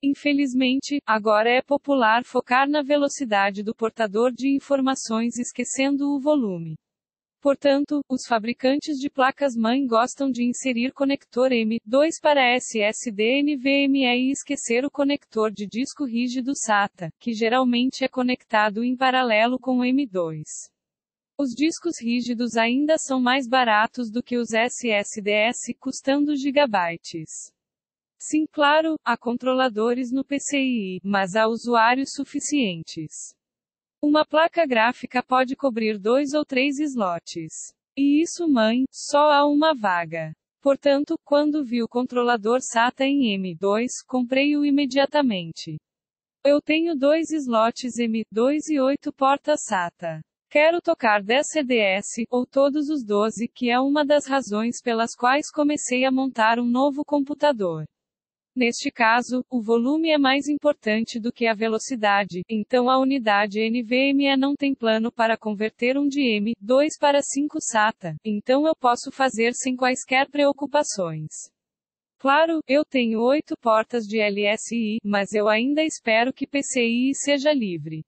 Infelizmente, agora é popular focar na velocidade do portador de informações esquecendo o volume. Portanto, os fabricantes de placas-mãe gostam de inserir conector M.2 para SSD NVMe e esquecer o conector de disco rígido SATA, que geralmente é conectado em paralelo com o M.2. Os discos rígidos ainda são mais baratos do que os SSDs, custando gigabytes. Sim, claro, há controladores no PCIe, mas há usuários suficientes. Uma placa gráfica pode cobrir 2 ou 3 slots. E isso, mãe, só há uma vaga. Portanto, quando vi o controlador SATA em M.2, comprei-o imediatamente. Eu tenho 2 slots M.2 e 8 portas SATA. Quero tocar 10 CDS, ou todos os 12, que é uma das razões pelas quais comecei a montar um novo computador. Neste caso, o volume é mais importante do que a velocidade, então a unidade NVMe não tem plano para converter um de M.2 para 5 SATA, então eu posso fazer sem quaisquer preocupações. Claro, eu tenho 8 portas de LSI, mas eu ainda espero que PCIe seja livre.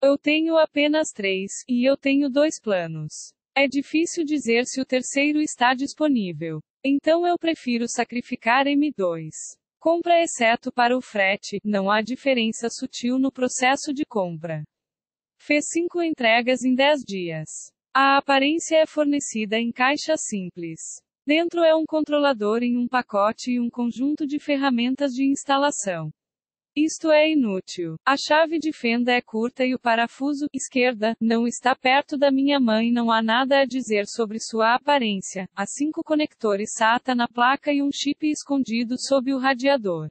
Eu tenho apenas 3, e eu tenho 2 planos. É difícil dizer se o terceiro está disponível. Então eu prefiro sacrificar M.2. Compra exceto para o frete, não há diferença sutil no processo de compra. Fez 5 entregas em 10 dias. A aparência é fornecida em caixa simples. Dentro é um controlador em um pacote e um conjunto de ferramentas de instalação. Isto é inútil. A chave de fenda é curta e o parafuso esquerda não está perto da minha mãe. Não há nada a dizer sobre sua aparência. Há 5 conectores SATA na placa e um chip escondido sob o radiador.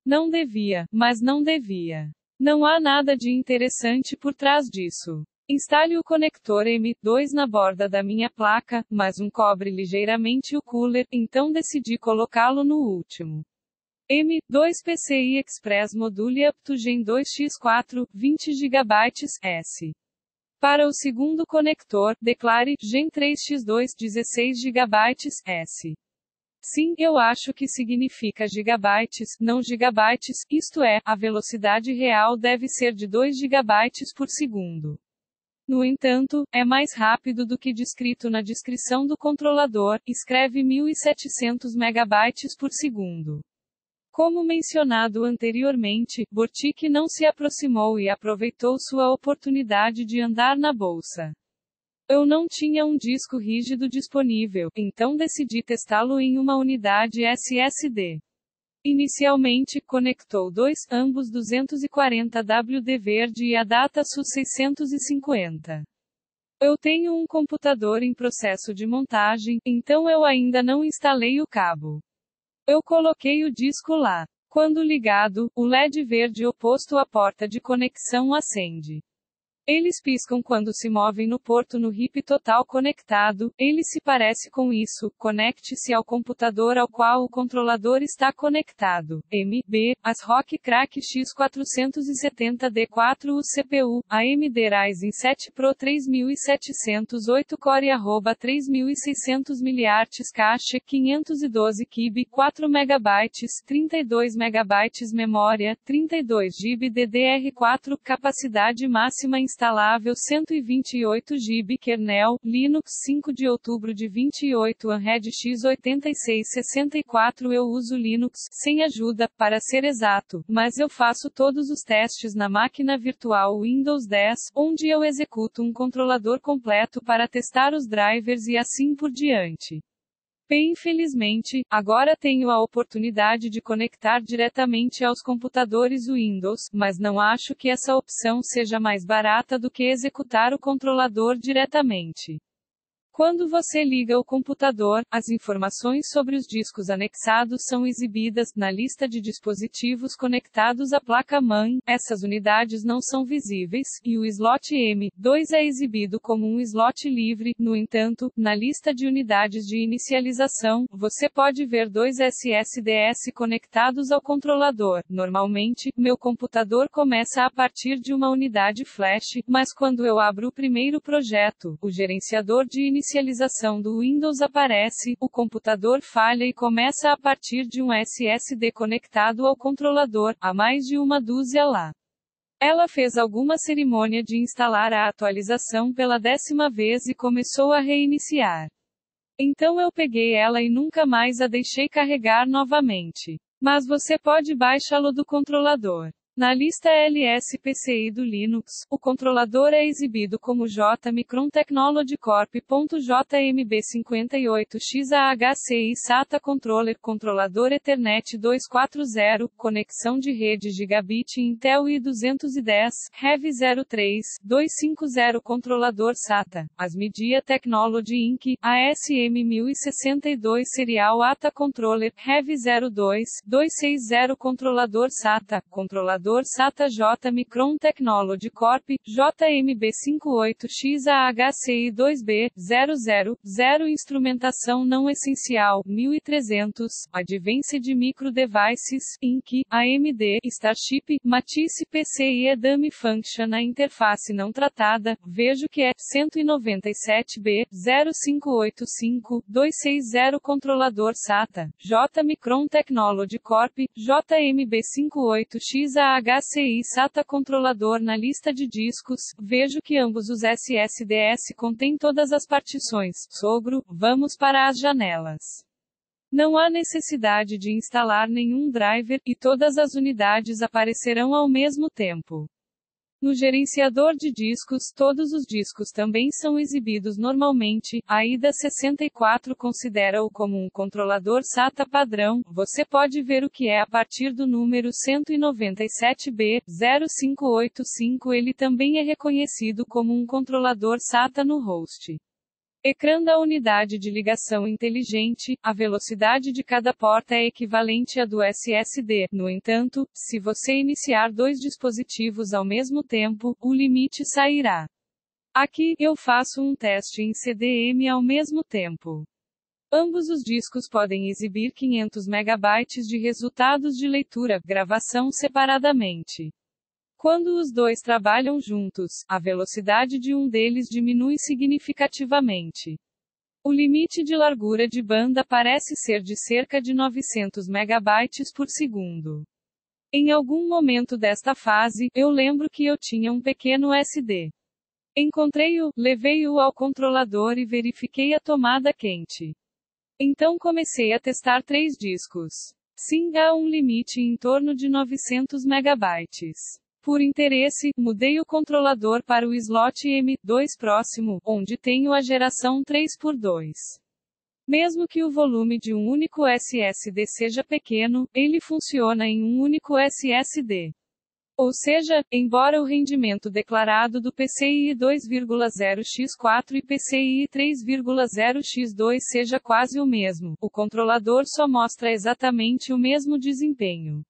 Não devia, mas não devia. Não há nada de interessante por trás disso. Instale o conector M.2 na borda da minha placa, mas cobre ligeiramente o cooler, então decidi colocá-lo no último. M.2 PCI Express Module Up to Gen 2x4, 20 GB S. Para o segundo conector, declare Gen 3x2, 16 GB S. Sim, eu acho que significa gigabytes, não gigabytes, isto é, a velocidade real deve ser de 2 GB por segundo. No entanto, é mais rápido do que descrito na descrição do controlador, escreve 1700 MB por segundo. Como mencionado anteriormente, Bortic não se aproximou e aproveitou sua oportunidade de andar na bolsa. Eu não tinha um disco rígido disponível, então decidi testá-lo em uma unidade SSD. Inicialmente, conectou ambos 240 WD verde e a Datasus 650. Eu tenho um computador em processo de montagem, então eu ainda não instalei o cabo. Eu coloquei o disco lá. Quando ligado, o LED verde oposto à porta de conexão acende. Eles piscam quando se movem no porto no RIP total conectado. Ele se parece com isso. Conecte-se ao computador ao qual o controlador está conectado. MB, ASRock Crack X470D4 o CPU, AMD Ryzen 7 Pro 3708 Core @3600 mHz caixa 512 KB 4 MB 32 MB memória 32 GB DDR4 capacidade máxima instalável 128 GB kernel, Linux 5 de outubro de 28 Red x86-64 Eu uso Linux, sem ajuda, para ser exato, mas eu faço todos os testes na máquina virtual Windows 10, onde eu executo um controlador completo para testar os drivers e assim por diante. Infelizmente, agora tenho a oportunidade de conectar diretamente aos computadores Windows, mas não acho que essa opção seja mais barata do que executar o controlador diretamente. Quando você liga o computador, as informações sobre os discos anexados são exibidas na lista de dispositivos conectados à placa-mãe. Essas unidades não são visíveis, e o slot M.2 é exibido como um slot livre. No entanto, na lista de unidades de inicialização, você pode ver 2 SSDs conectados ao controlador. Normalmente, meu computador começa a partir de uma unidade flash, mas quando eu abro o primeiro projeto, o gerenciador de inicialização inicialização do Windows aparece, o computador falha e começa a partir de um SSD conectado ao controlador, há mais de uma dúzia lá. Ela fez alguma cerimônia de instalar a atualização pela 10ª vez e começou a reiniciar. Então eu peguei ela e nunca mais a deixei carregar novamente. Mas você pode baixá-lo do controlador. Na lista LSPCI do Linux, o controlador é exibido como J-Micron Technology Corp.jmb58xahci SATA Controller Controlador Ethernet 240, conexão de rede Gigabit Intel i210, Heavy 03, 250 Controlador SATA, ASMedia Technology Inc., ASM1062 Serial ATA Controller, Heavy 02, 260 Controlador SATA, Controlador SATA J-Micron Technology Corp. JMB58xahci2B, 000, Instrumentação não essencial, 1300, Advanced Micro Devices, Inc., AMD, Starship, Matisse PCIe Dummy Function. A interface não tratada, vejo que é 197B, 0585, 260 Controlador SATA, J-Micron Technology Corp. JMB58xahci SATA Controlador. Na lista de discos, vejo que ambos os SSDs contêm todas as partições. Sogro, vamos para as janelas. Não há necessidade de instalar nenhum driver, e todas as unidades aparecerão ao mesmo tempo. No gerenciador de discos, todos os discos também são exibidos normalmente. A IDA64 considera-o como um controlador SATA padrão. Você pode ver o que é a partir do número 197B, 0585. Ele também é reconhecido como um controlador SATA no host. Ecrã da unidade de ligação inteligente. A velocidade de cada porta é equivalente à do SSD. No entanto, se você iniciar dois dispositivos ao mesmo tempo, o limite sairá. Aqui, eu faço um teste em CDM ao mesmo tempo. Ambos os discos podem exibir 500 MB de resultados de leitura, gravação separadamente. Quando os dois trabalham juntos, a velocidade de um deles diminui significativamente. O limite de largura de banda parece ser de cerca de 900 MB por segundo. Em algum momento desta fase, eu lembro que eu tinha um pequeno SD. Encontrei-o, levei-o ao controlador e verifiquei a tomada quente. Então comecei a testar 3 discos. Sim, há um limite em torno de 900 MB. Por interesse, mudei o controlador para o slot M2 próximo, onde tenho a geração 3x2. Mesmo que o volume de um único SSD seja pequeno, ele funciona em um único SSD. Ou seja, embora o rendimento declarado do PCIe 2.0x4 e PCIe 3.0x2 seja quase o mesmo, o controlador só mostra exatamente o mesmo desempenho.